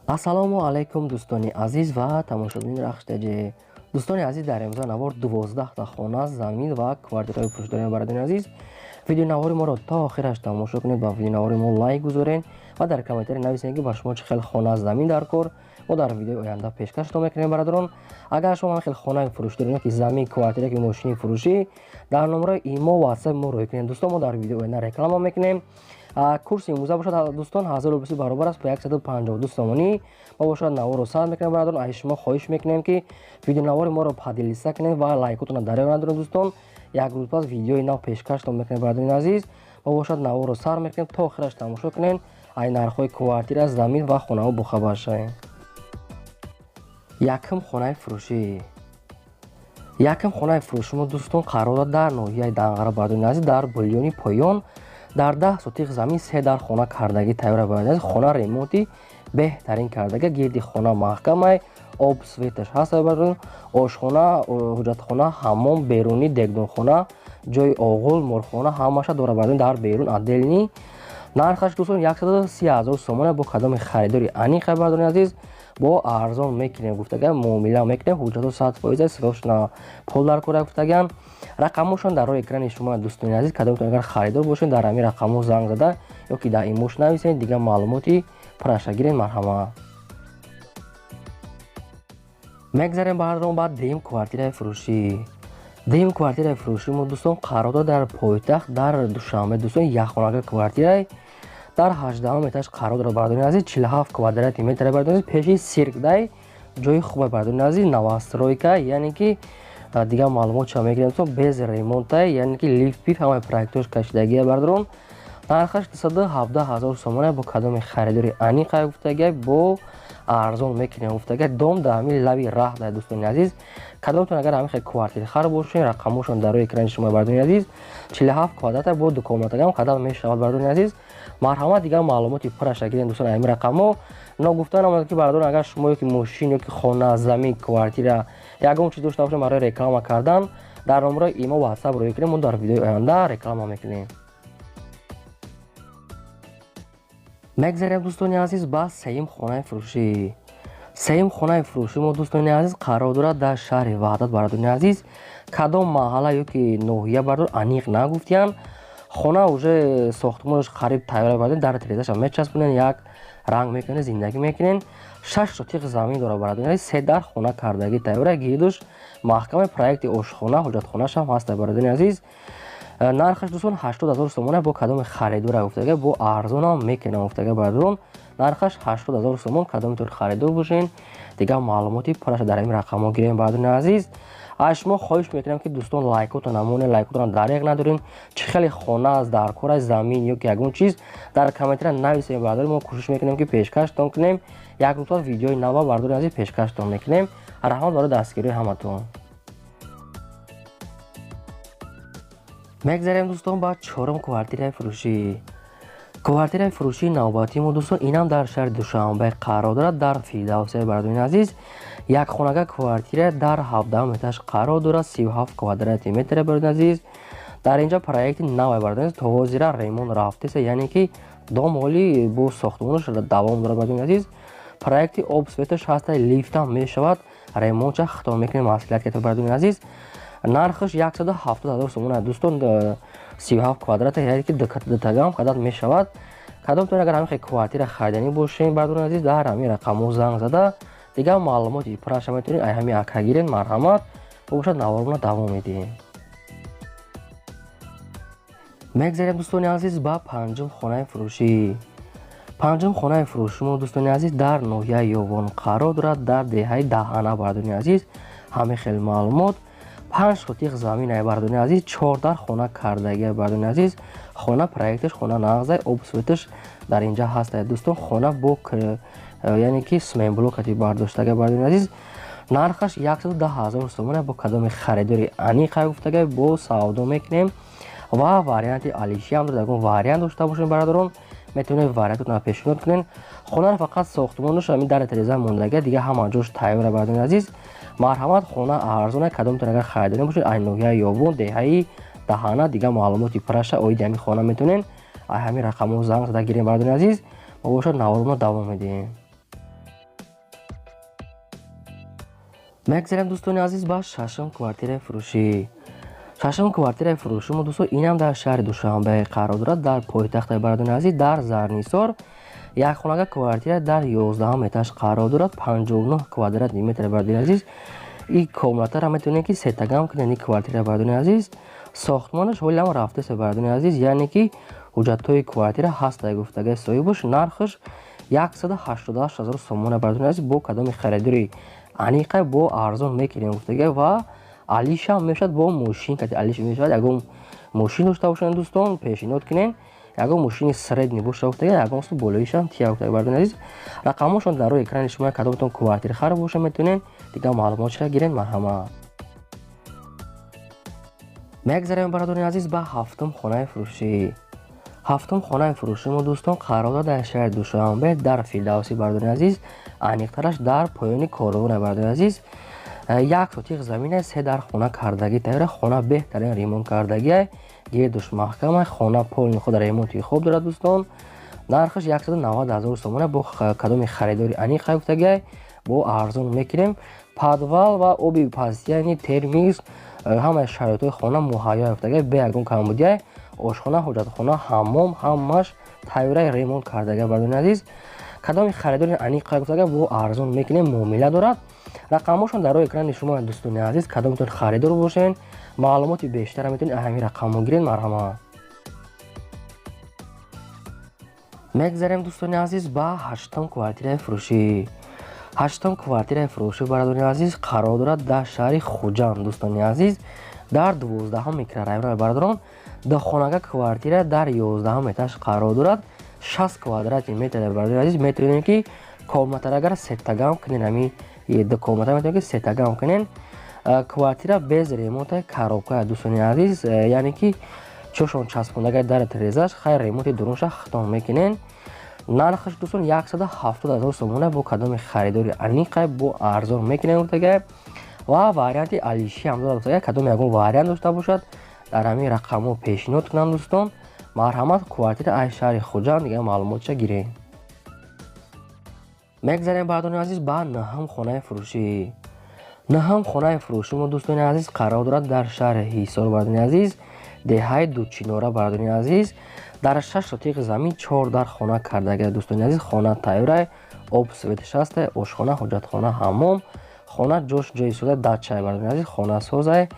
ассалому алайкум дӯстони азиз ва тамошобини RAHSH TJ. дӯстони азиз, дар имрӯза навор 12 хона, замин ва квартираҳои фурӯшдорӣ бародарони азиз. Видеонавори моро то охираш тамошо кунед, ба видеонавори мо лайк гузорен ва дар комментари нависед ки ба шумо чӣ хел хона, замин дар кор. мо дар видеои оянда пешкаштон мекунем бародарон. Агар шумо хел хонаи фурӯш доред ки замин, квартира ки мошини фурӯшӣ, дар номерои имо WhatsApp мо рӯй кунед. дӯстон, мо дар видеои оянда реклама мекунем. курси имрӯза бошад дӯстон 1000 рупии баробар аст ба 152 сомонӣ. мо бошад наворо сар мекунем бародарон. аз шумо хоҳиш мекунем ки видеонавори моро падилиста кунед ва лайкотона дарёна доред дӯстон. як рӯз пас видеои нав пешкаштон мекунем бародарони азиз. мо бошад наворо сар мекунем то охираш тамошо кунед. ай нархои квартира, замин ва хонаҳо бохабар шавем. якм хонаи фурӯшӣ. якм хонаи фурӯшӣ мо дӯстон қарор дорад дар ноҳияи Данғара бародарони азиз, дар булёни поён. дар 10 сотиқ замин 3 дар хона кардагӣ тайёра бародарони азиз. хона ремонти беҳтарин кардага, гирди хона маҳкамай, об светаш ҳаст бародарон. ошхона, ҳуҷҷатхона, ҳаммом, берунӣ, дегдонхона, ҷои оғул, морхона ҳамаша дора бародарон дар берун отделни. нархаш дӯстон 130 000 сомон бо кадоми харидори аниқай бародарони азиз. бо арзон мекунем гуфтаган муомила мекунем, ҳуҷҷату 100% срочно пул дар кора гуфтаган. рақамошон дар роҳи экрани шумо дӯстони азиз. кадомтон агар харидор бошед дар ҳамин рақамҳо занг зада ё ки дар имош нависед, дигар маълумоти пураша гиред. марҳамат. мегзарем бародарон ба дем квартираи фурӯшӣ. дем квартираи фурӯшӣ мо дӯстон қарор дорад дар пойтахт, дар Душанбе дӯстон, якхонага квартирай дар 18 этаж қарор дорад бародарони азиз. 47 квадрати метр бародарони азиз. пеши сиркдай, ҷои хубай бародарони азиз. новостройка, яъне ки дигар маълумот ча мегирем без ремонта, яъне ки лифт пиф ҳамаи проектош кашидагия бародарон. нархаш 217 000 сомон бо кадоми харидори аниқай гуфтагай, бо арзон мекунем гуфтагай. дом дар ҳамин лави раҳ дар дӯстони азиз. кадомтон агар ҳамин хел квартирахар бошен, рақамошон дар роҳи экрани шумо бародарони азиз. 47 квадрата бо дукоматагам қадар мешавад бародарони азиз. марҳамат, дигар маълумоти пураша гирем дӯстон ҳамин рақамҳо. ногуфта намояд ки бародарон агар шумо ё ки мошин ё ки хона, замин, квартира ягон чиз дошта бошед барои реклама кардан, дар номерои имо WhatsApp рӯй кунем. мо дар видеои оянда реклама мекунем. мегзарем дӯстони азиз ба сеюм хонаи фурӯшӣ. сеюм хонаи фурӯшӣ мо дӯстони азиз қарор дорад дар шаҳри ваҳдат бародарони азиз. кадом маҳалла ё ки ноҳия бародарон аниқ нагуфтиян. хона уже сохтмонаш қариб тайёра бародарон, дар тирезаша мечаспонен, як ранг мекунен, зиндагӣ мекунен. 6 сотиқ замин дора бародарони азиз. 3 дар хона кардагӣ тайёра, гирдуш маҳкамаи проекти ошхона, ҳуҷҷатхонашам ҳаст бародарони азиз. нархаш дӯстон 80 000 сомон бо кадоми харидора гуфтага, бо арзонам мекунам гуфтага бародарон. нархаш 80 000 сомон. кадомитон харидор бошен, дигар маълумоти пураша дар ҳамин рақамҳо гирем бародарони азиз. аз шумо хоҳиш мекунам ки дӯстон лайкотон намонед, лайкотон дареқ надорен. чӣ хеле хона аст дар кор аст, замин ё ки ягон чиз дар комментари нависед бародарон. мо кӯшиш мекунем ки пешкаштон кунем. як рӯз пас видеои нава бародарони азиз пешкаштон мекунем. раҳмат барои дастгирии ҳаматон. мегзарем дӯстон ба чорум квартираи фурӯшӣ. квартираи фурӯшии навбатии мо дӯстон инам дар шаҳри Душанбе қарор дорад, дар Фирдавсия бародарони азиз. якхонага квартира дар 17 этаж қарор дорад, 37 квадрати метр бародарони азиз. дар инҷа проекти навай бародарони азиз, ҳозира ремонт рафтаист, яъне ки дом оли бо сохтмонаш давом дорад бародарони азиз. проекти об светаш ҳаста, лифтам мешавад, ремонтша хитон мекунем маслиҳат карда бародарони азиз. нархаш 170 000 сомон аст дӯстон. 37 квадрата, яъне ки датагам қадар мешавад. кадомтон агар ҳамин хел квартира хариданӣ бошен бародарони азиз, дар ҳамин рақамҳо занг зада дигар маълумоти пураша метавонед ай ҳамин ака гирен. марҳамат, бошад наворона давом медиҳем. мегзарем дӯстони азиз ба панҷум хонаи фурӯшӣ. панҷум хонаи фурӯшӣ мо дӯстони азиз дар ноҳияи Ёвон қарор дорад, дар деҳаи Даҳана бародарони азиз. ҳамин хел маълумот. 5 сотиқ замин ай бародарони азиз, 4 дар хона кардагия бародарони азиз. хона проекташ хона нағзай, об светаш дар инҷа ҳаст дӯстон. хона бо яъне ки сменблокати бардоштага бародарони азиз. нархаш 110 000 сомон бо кадоми харидори аниқай гуфтага, бо савдо мекунем ва варианти алишиам дорад. ягон вариант дошта бошем бародарон, метавонед вариантотона пешниҳод кунен. хонаро фақат сохтмонаш ҳамин дар тиреза мондагия, дигар ҳама ҷош тайёра бародарони азиз. марҳамат, хона арзона. кадомтон агар харидорӣ бошед, ай ноҳияи Ёвон, деҳаи Даҳана, дигар маълумоти пураша оиди ҳамин хона метавонен ай ҳамин рақамҳо занг зада гирем бародарони азиз. мо бошад наворона давом медиҳем. мегзарем дӯстони азиз ба шашум квартираи фурӯшӣ. шашум квартираи фурӯшӣ мо дӯстон инам дар шаҳри Душанбе қарор дорад, дар пойтахти бародони азиз дар Зарнисор. Якхонага квартира дар 11 этаж қарор дорад, 59 квадратни метр бародони азиз. ин комнатаро метавонед ки сетагам кунед. ин квартира бародони азиз сохтмонаш ҳолам рафтасе бародони азиз, яъне ки ҳуҷҷатҳои квартира ҳаста гуфтагаи соҳибаш. нархш 188 000 сомона бародони азиз. бо кадоми харидори аниқай бо арзон мекунем гуфтага ва алишам мешавад бо мошин кати алиш мешавад. ягон мошин дошта бошанд дӯстон, пешниҳод кунен. ягон мошини средни боша гуфтага, ягон су болоишам тия гуфтага бародони азиз. рақамошон дар рӯи экрани шумо кадомтон квартира хар боша метавонен дигар маълумотша гирен. марҳамат. мегзарем бародони азиз ба ҳафтум хонаи фурӯшӣ. ҳафтум хонаи фурӯшӣ мо дӯстон қарор дорад дар шаҳри Душанбе дар Фирдавсӣ бародони азиз. аниқтараш дар поёни коровона бародони азиз. 1 сотиқ замина 3 дар хона кардагӣ тайёра. хона беҳтарин ремонт кардагиай, гирдуш маҳкамай, хона полни худ ремонти хуб дорад дӯстон. нархаш 190 000 сомона бо кадоми харидори аниқай гуфтагиай бо арзон мекунем. подвал ва оби пастияни термикс ҳамаи шароитҳои хона муҳайё гуфтагиай бе ягон камбудиай. ошхона, ҳоҷатхона, ҳаммом ҳамаш тайёраи ремонт кардагиай бародони азиз. кадоми харидори аниқай гуфтагиай бо арзон мекунем, муомила дорад. рақамошон дар рӯи экрани шумо дӯстони азиз. кадомтон харидор бошен, маълумоти бештара метавонед ҳамин рақамҳо гиред. марҳамат. мегзарем дӯстони азиз ба ҳаштум квартираи фурӯшӣ. ҳаштум квартираи фурӯшӣ бародони азиз қарор дорад дар шаҳри Хуҷанд дӯстони азиз. дар 12 микрорайони бародарон духонага квартира дар 11 этаж қарор дорад. 60 квадратни метр бародони азиз. метавонед ки комнатаро агар сетагам кунен, ҳамин ду комната метавонед ки сетагам кунен. квартира без ремонти коробка дӯстони азиз, яъне ки чӯшон часпондагай дар трезаш хайр ремонти дурунша хитом мекунен. нархаш дӯстон 170 000 сомона бо кадоми харидори аниқай бо арзон мекунен гуфтагай ва варианти алиши ҳам дорад гуфтагай. кадоми ягон вариант дошта бошад дар ҳамин рақамҳо пешниҳод кунам дӯстон. марҳамат. квартира ай шаҳри Хуҷанд дигар маълумотша гирем. мегзарем бародони азиз ба наҳум хонаи фурӯшӣ. наҳум хонаи фурӯшӣ мо дӯстони азиз қарор дорад дар шаҳри Ҳисор бародони азиз. деҳаи дучинора бародони азиз. дар 6 сотиқ замин 4 дар хона кардагиай дӯстони азиз. хона тайёрай, об светш ҳастай, ошхона, ҳоҷатхона, ҳаммом, хона ҷош ҷои сода дачай бародони азиз. хона созай.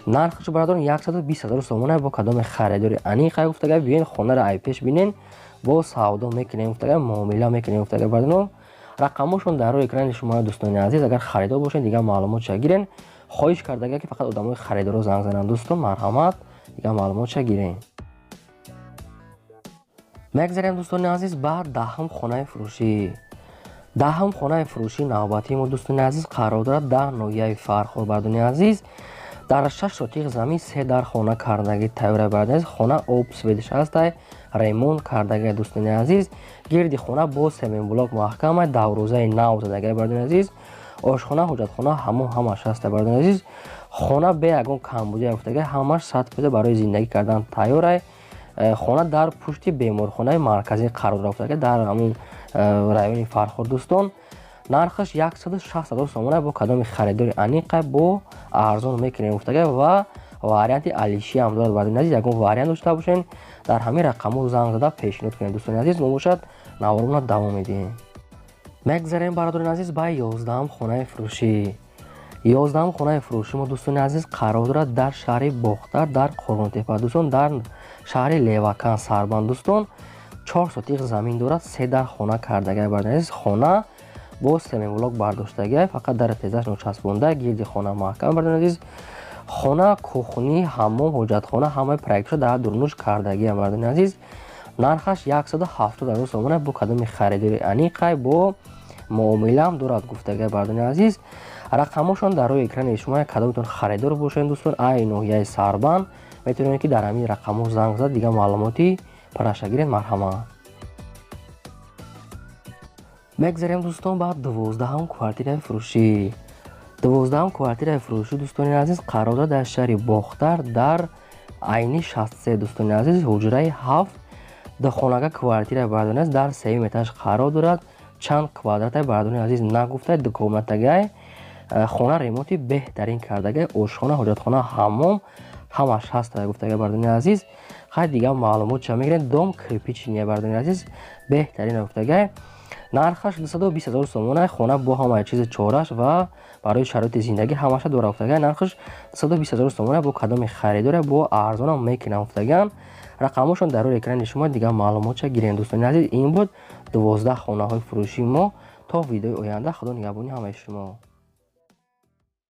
нархаш бародорон 120 000 сомона бо кадоми харидори аниқай гуфтагай. биёен хонаро ай пеш бинен, бо савдо мекунем гуфтагай, муомила мекунем гуфтагай бародорон. рақамошон дар рӯи экрани шумо дӯстони азиз. агар харидор бошед дигар маълумотша гирен. хоҳиш кардагиай ки фақат одамои харидоро занг зананд дӯстон. марҳамат. дигар маълумотша гирен. мегзарем дӯстони азиз ба даҳум хонаи фурӯшӣ. даҳум хонаи фурӯшии навбатии мо дӯстони азиз қарор дорад дар ноҳияи Фархор бародони азиз. дар 6 сотиқ замин 3 дар хона кардагӣ тайёра бародони азиз. хона об сведиш ҳастай, ремонт кардагиай дӯстони азиз. гирди хона бо семенблок маҳкамай, даврӯзаи нав задагиай бародони азиз. ошхона, ҳоҷатхона, ҳамон ҳамаш ҳастай бародони азиз. хона бе ягон камбудия гуфтагай ҳамаш 100% барои зиндагӣ кардан тайёрай. хона дар пушти беморхонаи марказӣ қарор дорад гуфтагай дар ҳамон райони Фархор дӯстон. нархаш 160 000 сомона бо кадоми харидори аниқай бо арзон мекунем гуфтагай ва варианти алиши ҳам дорад бародони азиз. ягон вариант дошта бошен дар ҳамин рақамҳо занг зада пешниҳод кунед дӯстони азиз. мо бошад наворона давом медиҳем. мегзарем бародони азиз ба 11ум хонаи фурӯшӣ. 11ум хонаи фурӯшӣ мо дӯстони азиз қарор дорад дар шаҳри Бохтар дар Қурғонтепа дӯстон, дар шаҳри Левакан Сарбанд дӯстон. 4 сотиқ замин дорад, 3 дар хона кардагиай бародони азиз. хона бо семенблок бардоштагиай, фақат дар тезаш ночаспонда, гирди хона маҳкам бародони азиз. хона, кухни, ҳаммом, ҳоҷатхона ҳамаи проектша дар дурнуш кардагиай бародони азиз. нархаш 170 000 сомона бо кадоми харидори аниқай бо муомилаам дорад гуфтагиай бародони азиз. рақамошон дар рӯи экрани шумо кадомтон харидор бошед дӯстон. ай ноҳияи Сарбанд метавонед ки дар ҳамин рақамҳо занг зад дигар маълумоти параша гиред. марҳамат. мегзарем дӯстон ба 12ум квартираи фурӯшӣ. 12ум квартираи фурӯшӣ дӯстони азиз қарор дорад дар шаҳри Бохтар дар айни 63 дӯстони азиз. ҳуҷраи 7 духонага квартира бародони азиз дар 3 этаж қарор дорад. чанд квадратай бародони азиз нагуфтай ду комнатагай. хона ремонти беҳтарин кардага, ошхона, ҳоҷатхона, ҳаммом ҳамаш ҳаст гуфтага бардони азиз. хай дигар маълумот ча мегиред. дом кирпичния бардони азиз беҳтарин гуфтага. нархаш 220,000 сомона, хона бо ҳамаи чизи чораш ва барои шароити зиндагӣ ҳамаша дора гуфтага. нархаш 220,000 сомона, бо кадоми харидора бо арзонам мекунам гуфтаган. рақамошон дар рӯи экрани шумо. дигар маълумотша гирен дӯстони азиз. ин буд 12 хонаҳои фурӯши мо. то видеои оянда худо нигаҳбони ҳамаи шумо.